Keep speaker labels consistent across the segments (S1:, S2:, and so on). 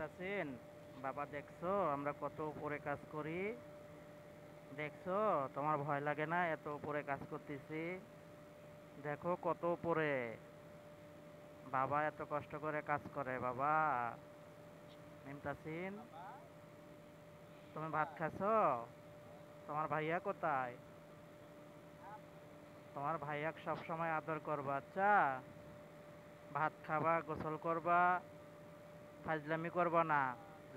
S1: মিমতাসিন, বাবা দেখছো আমরা কত উপরে কাজ করি? দেখছো? তোমার ভয় লাগে না এত উপরে কাজ করতেছি? দেখো কত উপরে। বাবা এত কষ্ট করে কাজ করে বাবা। মিমতাসিন, তুমি ভাত খাচ্ছো? তোমার ভাইয়া কোথায়? তোমার ভাইয়াক সব সময় আদর করবা, আচ্ছা? ভাত খাবা, গোসল করবা, ফাজলামি করবা না,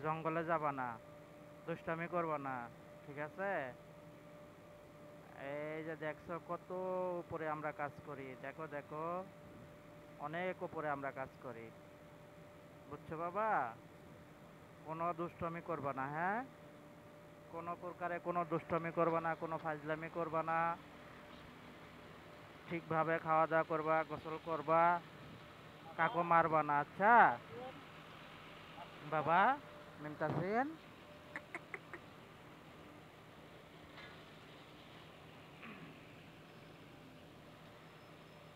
S1: জঙ্গলে যাবা না, দুষ্টামি করবা না, ঠিক আছে? এই যে দেখছো কত উপরে আমরা কাজ করি, দেখো দেখো, অনেক উপরে আমরা কাজ করি, বুঝছো বাবা? কোনো দুষ্টমি করবা না, হ্যাঁ? কোনো প্রকারে কোনো দুষ্টমি করবা না, কোনো ফাজলামি করবা না, ঠিকভাবে খাওয়া দাওয়া করবা, গোসল করবা, কাকু মারবা না, আচ্ছা? বাবা মিমতাসিন,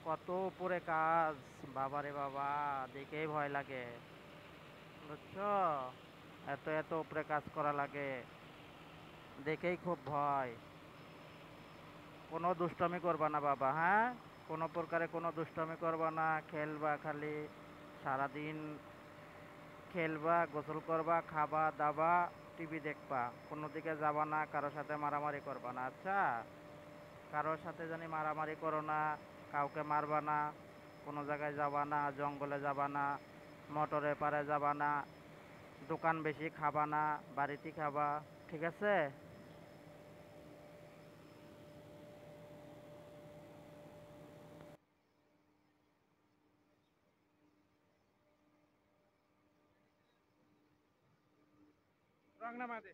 S1: কত উপরে কাজ, বাবারে বাবা, দেখেই ভয় লাগে, বুঝছো? এত এত উপরে কাজ করা লাগে, দেখেই খুব ভয়। কোনো দুষ্টামি করবা না বাবা, হ্যাঁ? কোনো প্রকারে কোনো দুষ্টামি করবা না, খেলবা খালি সারাদিন, খেলবা, গোসল করবা, খাবা দাবা, টিভি দেখবা, কোনো দিকে যাবা না, কারোর সাথে মারামারি করবা না, আচ্ছা? কারোর সাথে জানি মারামারি করো না, কাউকে মারবা না, কোনো জায়গায় যাবা না, জঙ্গলে যাবা না, মোটরের পারে যাবা না, দোকান বেশি খাবা না, বাড়িতে খাবা, ঠিক আছে?
S2: রং নামা দে।